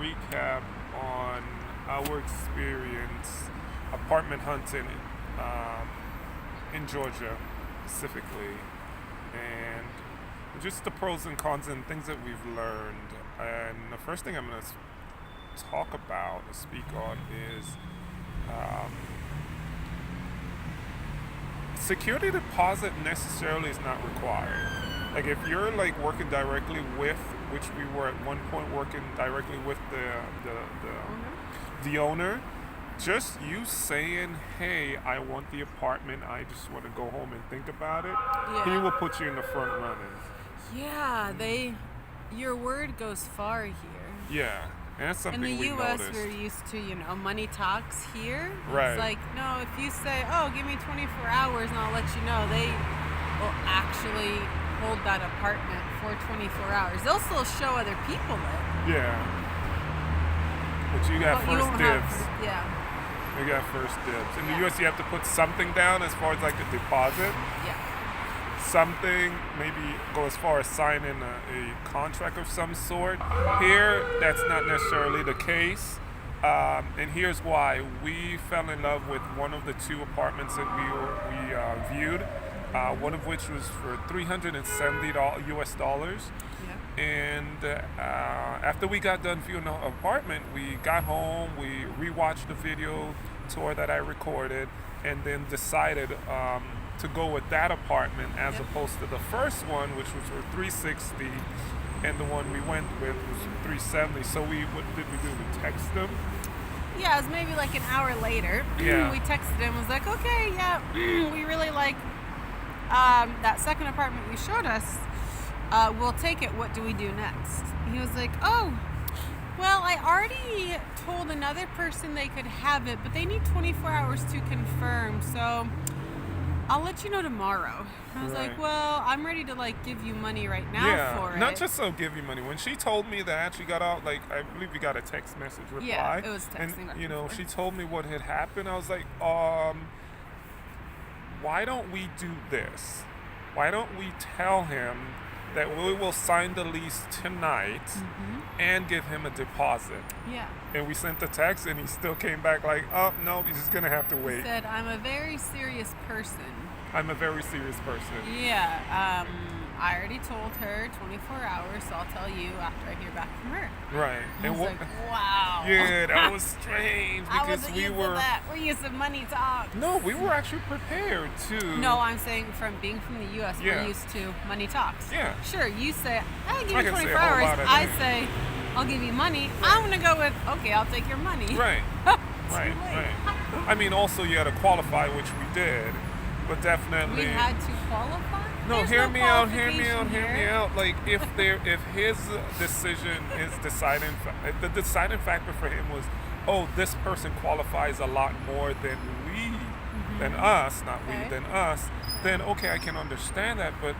recap on our experience apartment hunting um, in Georgia specifically, and just the pros and cons and things that we've learned. And the first thing I'm going to talk about or speak on is um, security deposit necessarily is not required. Like if you're like working directly with, which we were at one point working directly with the owner, just you saying, "Hey, I want the apartment. I just want to go home and think about it." He Yeah. will put you in the front running. Yeah, your word goes far here. Yeah, and that's In something the we U.S., noticed. we're used to, money talks here. Right. It's like, no, if you say, oh, give me 24 hours and I'll let you know, they will actually hold that apartment for 24 hours. They'll still show other people it. Yeah, but you got But you first won't dibs. have, yeah, You got first dibs. In the Yeah. U.S., you have to put something down as far as like a deposit. yeah. Something, maybe go as far as signing a contract of some sort. Here, that's not necessarily the case. And here's why. We fell in love with one of the two apartments that we viewed, one of which was for $370 US dollars. Yeah. And after we got done viewing the apartment, we got home, we rewatched the video tour that I recorded, and then decided to go with that apartment as Yep. opposed to the first one, which was for 360, and the one we went with was 370. So what did we do? We text them. Yeah, it was maybe like an hour later. Yeah. We texted him, was like, okay, yeah, we really like that second apartment you showed us. We'll take it. What do we do next? He was like, oh, well, I already told another person they could have it, but they need 24 hours to confirm, so I'll let you know tomorrow. I was like, Right. well, I'm ready to like give you money right now Yeah, for not it. just so give you money. When she told me that, she got out like I believe we got a text message reply. Yeah, it was texting and back and forth. she told me what had happened. I was like, why don't we do this? Why don't we tell him that we will sign the lease tonight and give him a deposit? Yeah. And we sent the text, and he still came back like, oh no, he's just gonna have to He wait. said, I'm a very serious person. I'm a very serious person. Yeah, I already told her 24 hours, so I'll tell you after I hear back from her. Right. I was like, wow. Yeah, that was strange I because wasn't we used to were. that. We're used to money talk. No, we were actually prepared to. No, I'm saying from being from the U.S., Yeah. we're used to money talks. Yeah. Sure, you say, hey, give I me can say 24 a whole hours. lot of I things. say, I'll give you money. I'm going to go with, okay, I'll take your money. Right. Too Right. late. Right. I mean, also you had to qualify, which we did, but definitely. We had to qualify? No, There's hear no me out. Hear me out. qualification Hear me here. out. Like if his decision is deciding, the deciding factor for him was, oh, this person qualifies a lot more than than us, not Okay. we, than us. Then okay, I can understand that, but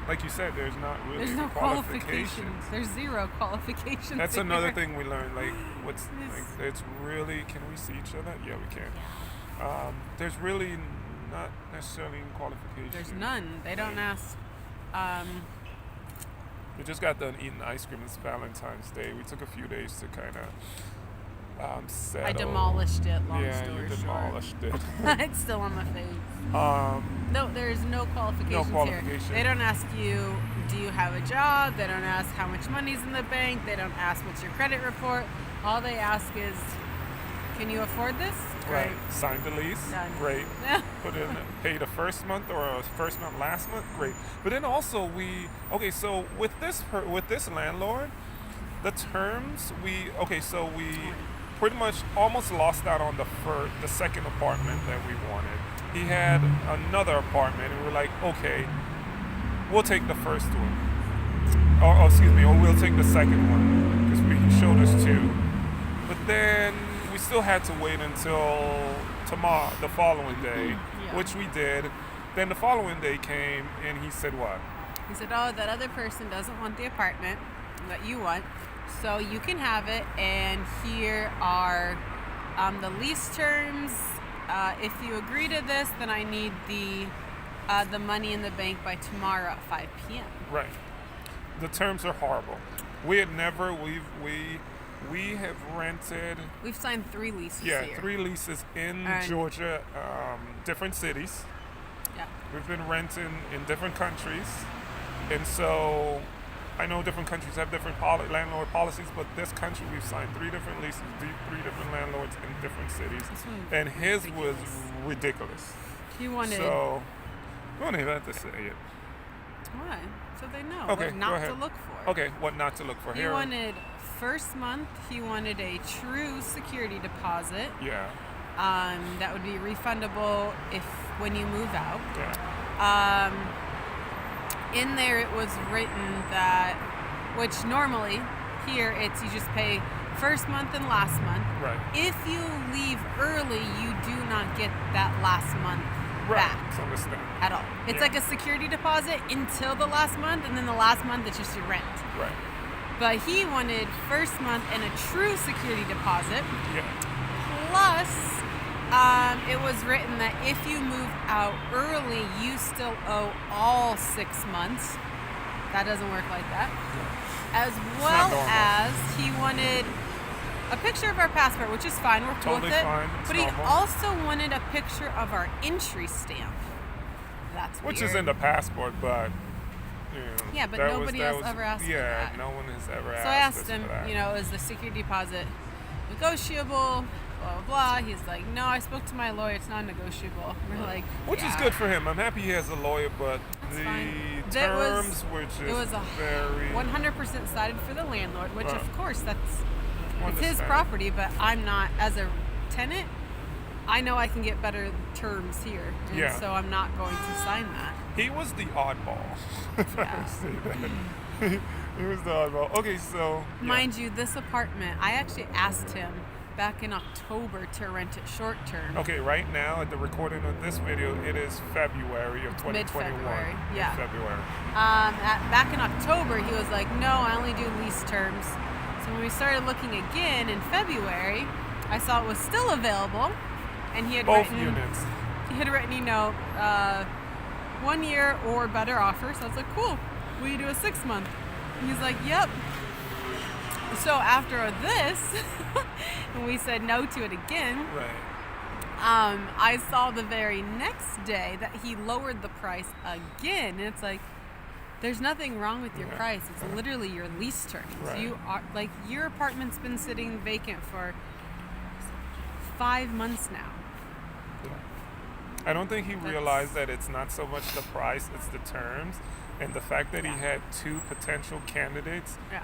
like you said, there's not really There's any no qualifications. There's zero qualifications. That's here. another thing we learned. Like, This- it's really. Can we see each other? Yeah, we can. There's really not necessarily any qualifications. There's none. They don't ask. We just got done eating ice cream. It's Valentine's Day. We took a few days to kind of settle. I demolished it. Long Yeah, story you short, demolished it. it's still on my face. um, No, there's no qualifications qualification. here. They don't ask you, do you have a job? They don't ask how much money's in the bank. They don't ask what's your credit report. All they ask is, can you afford this? right. Great. Signed the lease. Done. Great. Put in, pay the first month or first month, last month. Great. But then also so with this landlord, the terms we pretty much almost lost out on the second apartment that we wanted. He had another apartment, and we're like, okay, we'll take the first one, or we'll take the second one because he showed us two. But then we still had to wait until tomorrow, the following day, Yeah. which we did. Then the following day came, and he said what? He said, oh, that other person doesn't want the apartment that you want, so you can have it, and here are the lease terms. If you agree to this, then I need the money in the bank by tomorrow at 5 p.m. Right. The terms are horrible. We had never, we have rented, We've signed 3 leases yeah, here. 3 leases in And- Georgia, different cities. Yeah. We've been renting in different countries, and so I know different countries have different landlord policies, but this country we've signed 3 different leases, 3 different landlords in different cities, This one was and his was ridiculous. ridiculous. He wanted. So we don't even have to say it. Why? So they know Okay, what go not ahead. to look for. Okay, what not to look for He here? wanted first month. He wanted a true security deposit. Yeah, That would be refundable if when you move out. yeah, In there it was written that, which normally here it's you just pay first month and last month. right, If you leave early, you do not get that last month right. back So understand. at all. It's Yeah. like a security deposit until the last month, and then the last month it's just your rent. Right. But he wanted first month and a true security deposit. Yeah. Plus, it was written that if you move out early, you still owe all 6 months. That doesn't work like that. As well normal. as he wanted a picture of our passport, which is fine. We're cool Totally with it. fine. It's But he normal. also wanted a picture of our entry stamp. That's Which weird. is in the passport, but you know, Yeah, but that nobody that else ever asked for Yeah, that. no one has ever asked. So I asked us him, for that. you know, is the security deposit negotiable? Blah, blah, blah. He's like, no, I spoke to my lawyer. It's not negotiable. We're like, Which is yeah. good for him. I'm happy he has a lawyer, but That's the fine. terms were just It was a very 100% sided for the landlord, which Right. of course it's his understand. property, but I'm not, as a tenant, I know I can get better terms here. And Yeah. so I'm not going to sign that. He was the oddball. If I Yeah. can say that. He was the oddball. Okay, so yeah. Mind you, this apartment, I actually asked him back in October to rent it short term. Okay, right now at the recording of this video, it is February of 2021. Mid-February, yeah. February. Back in October, he was like, no, I only do lease terms. So when we started looking again in February, I saw it was still available, and he had Both written, units. he had written, 1 year or better offer. So I was like, cool. Will you do a 6 month? And he's like, yep. So after this, and we said no to it again, Right. I saw the very next day that he lowered the price again. And it's like, there's nothing wrong with your Yeah. price. It's literally your lease terms. Right. You are like, your apartment's been sitting vacant for 5 months now. I don't think he realized that it's not so much the price, it's the terms. And the fact that he Yeah. had 2 potential candidates Yeah.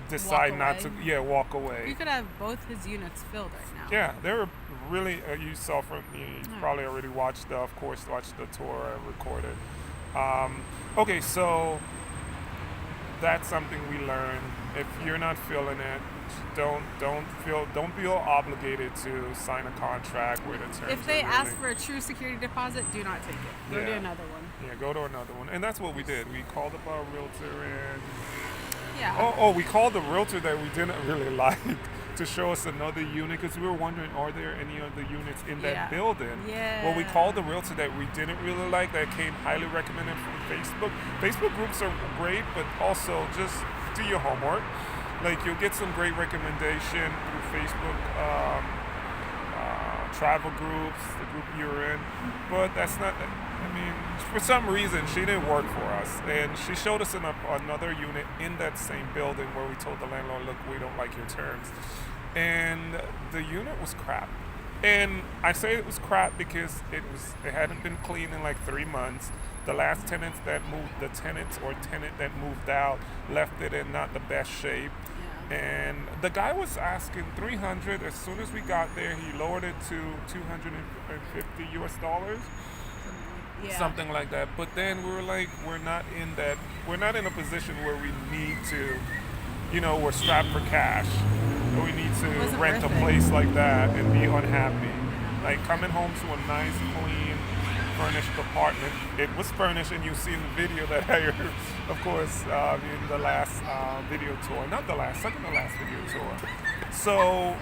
decide Walk not to, away. walk You away. could have both his units filled right now. Yeah, they were really, you saw from, you Yeah. probably already watched the, of course, watched the tour I recorded. Okay, so that's something we learned. If you're not feeling it, don't feel obligated to sign a contract where the terms If they are ask really- for a true security deposit, do not take it. Go to Yeah. another one. Yeah, go to another one. And that's what we did. We called up our realtor and Yeah. we called the realtor that we didn't really like to show us another unit because we were wondering, are there any other units in that Yeah. building? Well, we Yeah. called the realtor that we didn't really like that came highly recommended from Facebook. Facebook groups are great, but also just do your homework. Like you'll get some great recommendation through Facebook. Travel groups, the group you're in, but that's not. I mean, for some reason, she didn't work for us, and she showed us another unit in that same building where we told the landlord, "Look, we don't like your terms," and the unit was crap. And I say it was crap because it hadn't been cleaned in like 3 months. The last tenant that moved out left it in not the best shape. Yeah. And the guy was asking $300. As soon as we got there, he lowered it to $250 US, Yeah. something like that. But then we were like, we're not in a position where we need to, we're strapped for cash. We need to Wasn't rent a worth it. place like that and be unhappy. Like coming home to a nice, clean, furnished apartment. It was furnished, and you see in the video that I, of course, in the last video tour, not the last, second to last video tour. So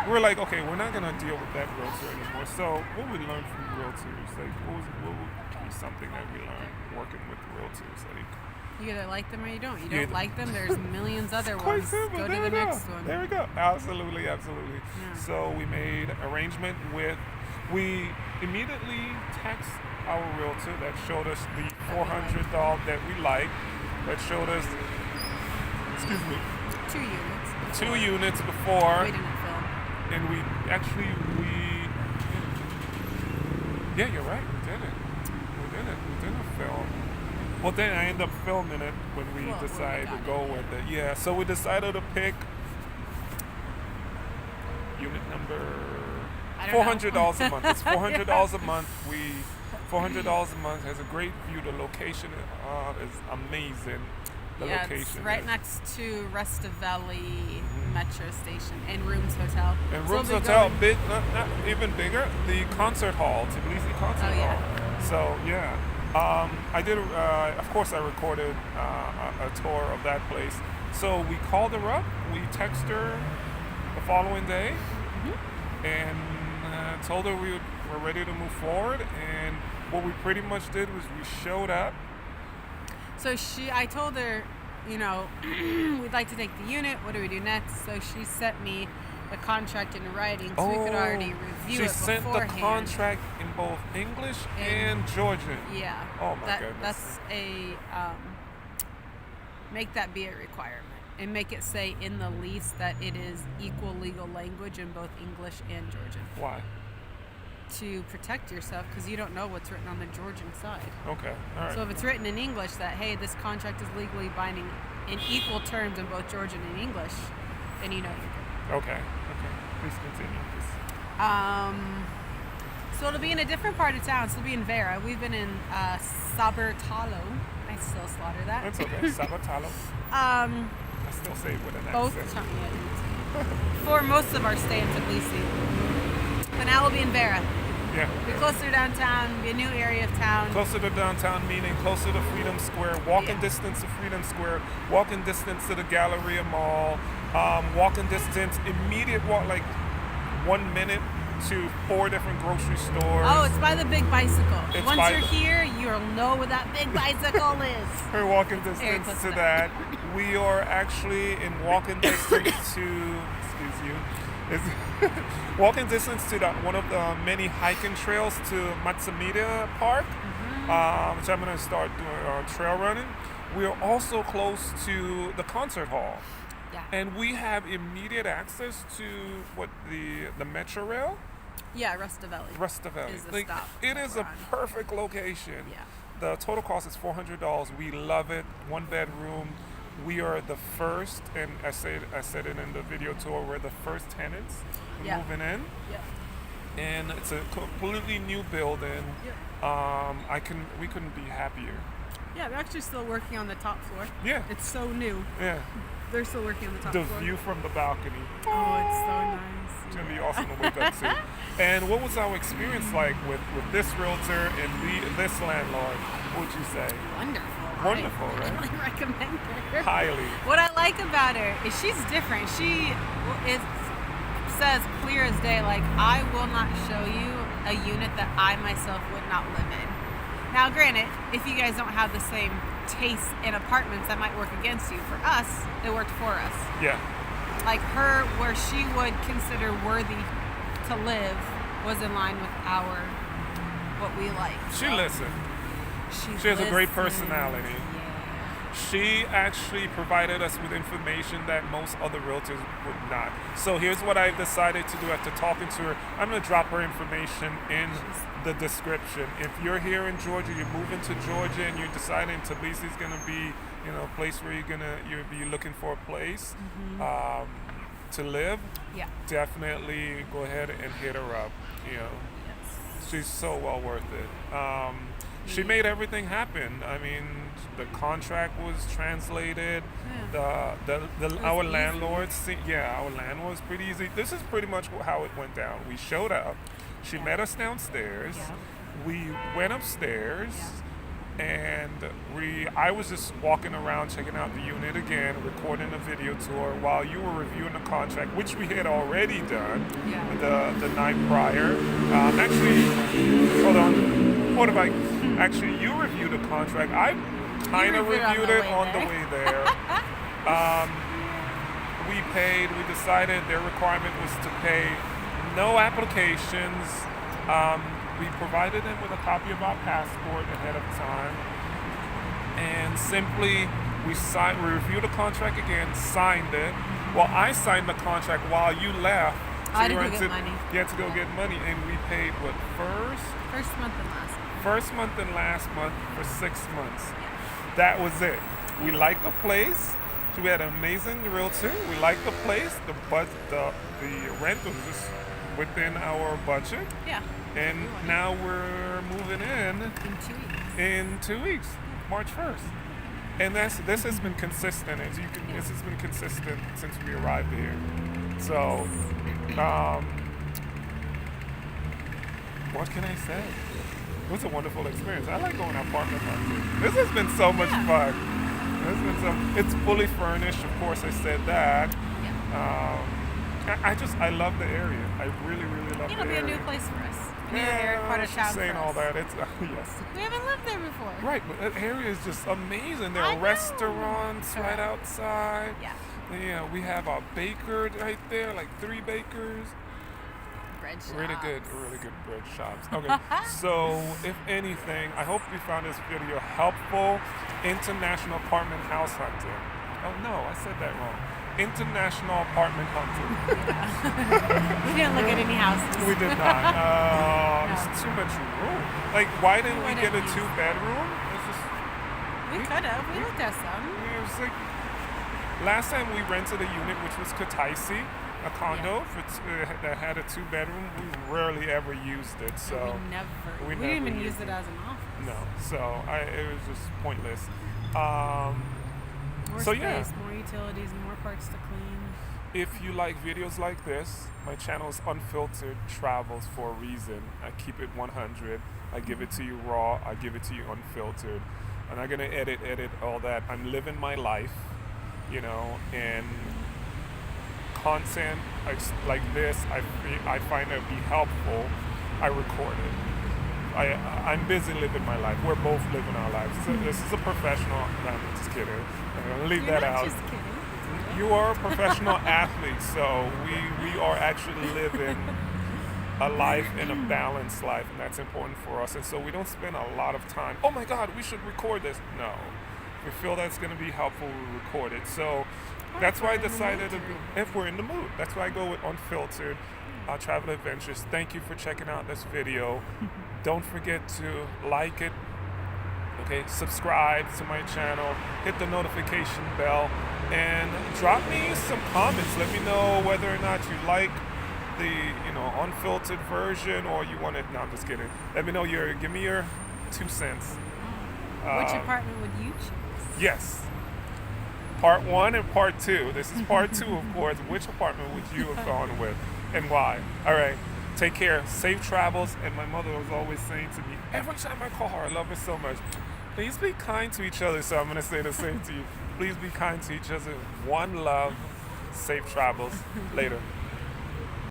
we're like, okay, we're not gonna deal with that realtor anymore. So what we learned from realtors, like what would be something that we learned working with realtors, like You either like them or you don't. You You don't either- like them, there's millions other Quite ones. simple. Go to There the we go. next one. There we go. Absolutely. Yeah. So we made arrangement with. We immediately text our realtor that showed us the $400 that we like. That showed us. Excuse me. 2 units. 2 units before, We didn't film. and we. Yeah, you're right. We didn't film. Well, then I ended up filming it when we Well, when we decided to got go it, with it. Yeah, so we decided to pick unit number I don't know. $400 a month. It's $400 a month. $400 a month has a great view. The location is amazing. The Yeah, location it's right is- next to Rustaveli Metro Station and Rooms Hotel. And So Rooms we'll be Hotel, going- big, not even bigger. The concert hall, Tbilisi concert Oh, yeah. hall. So yeah, I did. Of course, I recorded a tour of that place. So we called her up. We texted her the following day, and told her we were ready to move forward. And what we pretty much did was we showed up. So I told her, we'd like to take the unit. What do we do next? So she sent me the contract in writing, so we could already review She it sent beforehand. the contract in both English and Georgian. Yeah. Oh my goodness. That's a make that be a requirement, and make it say in the lease that it is equal legal language in both English and Georgian, Why? to protect yourself, because you don't know what's written on the Georgian side. Okay. All right. So if it's written in English that, hey, this contract is legally binding in equal terms in both Georgian and English, then you know you're good. Okay. Please continue. So it'll be in a different part of town. So it'll be in Vera. We've been in Sabertalo. I still slaughter that. That's okay. Sabatalo. I still say it with an Both accent. for most of our stay in Tbilisi. But now we'll be in Vera. Yeah. Be closer to downtown, be a new area of town. Closer to downtown, meaning closer to Freedom Square, walking Yeah. distance to Freedom Square, walking distance to the Galleria Mall, walking distance, immediate walk, like 1 minute to 4 different grocery stores. Oh, it's by the big bicycle. It's Once by you're the- here, you'll know where that big bicycle is. We're walking Very distance close to to that. We are actually in walking distance to, excuse you, is walking distance to one of the many hiking trails to Matsumiya Park, which I'm going to start doing trail running. We are also close to the concert hall. Yeah. And we have immediate access to the Metro Rail, Yeah, Rustaveli. Is Is the stop It that is we're a on. perfect location. Yeah. The total cost is $400. We love it. 1 bedroom. We are the first, and I said it in the video tour. We're the first tenants Yeah. moving in, Yeah. and it's a completely new building. Yeah. We couldn't be happier. Yeah, we're actually still working on the top floor. Yeah. It's so new. Yeah. They're still working on the top The floor. view from the balcony. Oh, it's so nice. It's gonna be awesome to wake up to. And what was our experience like with this realtor and this landlord? What would you say? Wonderful. Wonderful, I right? really recommend her. Highly. What I like about her is she's different. She says clear as day, like, I will not show you a unit that I myself would not live in. Now, granted, if you guys don't have the same taste in apartments, that might work against you. For us, it worked for us. Yeah. Like her, where she would consider worthy to live, was in line with what we like. She So listened. She has a great personality. Yeah. She actually provided us with information that most other realtors would not. So here's what I've decided to do after talking to her. I'm going to drop her information in the description. If you're here in Georgia, you're moving to Georgia, and you're deciding Tbilisi is going to be, a place where you'll be looking for a place to live, Yeah. definitely go ahead and hit her up. Yes. She's so well worth it. She made everything happen. I mean, the contract was translated. Yeah. Our easy. landlords, our landlord's pretty easy. This is pretty much how it went down. We showed up. She Yeah. met us downstairs. Yeah. We went upstairs, and I was just walking around checking out the unit again, recording a video tour while you were reviewing the contract, which we had already done Yeah. the night prior. Actually, hold on. Actually, you reviewed the contract. kind of reviewed reviewed it it on the way there. Um, we decided their requirement was to pay no applications. We provided them with a copy of our passport ahead of time. And simply, we reviewed the contract again, signed it. Well, I signed the contract while you left. I had to you go went get money. You had to go get money, and we paid what, First month and last month. first month and last month for 6 months. Yeah. That was it. We liked the place. We had an amazing realtor. We liked the place. The rent was just within our budget. Yeah. And now we're moving in 2 weeks. in 2 weeks, March 1st. And this has been consistent. This has been consistent since we arrived here. So, what can I say? It was a wonderful experience. I like going apartment hunting. This has been so much fun. It's fully furnished, of course. I said that. Yeah. I love the area. I really, really love the It'll be area. a new place for us. New area, quite a she's town saying for all us. that. It's yes. We haven't lived there before. Right, but that area is just amazing. There I are know. restaurants right Correct. outside. Yeah. Yeah, we have a baker right there, like 3 bakers. Bread shops. Really good bread shops. Okay, so if anything, I hope you found this video helpful. International apartment house hunting. Oh no, I said that wrong. International apartment hunting. We didn't look at any houses. We did not. It's too much room. Like, why didn't we get a 2-bedroom? It's just We could have. We looked at some. it was like last time we rented a unit, which was Kutaisi, a condo that had a 2-bedroom. We rarely ever used it, so We never didn't even use used it as an office. no. So it was just pointless. More So, space, yeah. more utilities, more parts to clean. If you like videos like this, my channel is Unfiltered Travels for a reason. I keep it 100. I give it to you raw. I give it to you unfiltered. I'm not gonna edit all that. I'm living my life, and content like this, I find it be helpful. I record it. I'm busy living my life. We're both living our lives. So this is a professional. No, I'm just kidding. I'm gonna leave You're that not out. just kidding. You are a professional athlete, so we are actually living a life and a balanced life, and that's important for us. And so we don't spend a lot of time, oh my God, we should record this. No. If we feel that's going to be helpful, we record it. So that's why I decided, if we're in the mood, that's why I go with Unfiltered Travel Adventures. Thank you for checking out this video. Don't forget to like it. Okay, subscribe to my channel, hit the notification bell, and drop me some comments. Let me know whether or not you like the unfiltered version, or you want it. No, I'm just kidding. Let me know give me your 2 cents. Which apartment would you choose? Yes. Part 1 and part 2. This is part 2, of course. Which apartment would you have gone with, and why? All right. Take care. Safe travels. And my mother was always saying to me, every time I call her, I love her so much, please be kind to each other. So I'm going to say the same to you. Please be kind to each other. One love. Safe travels. Later.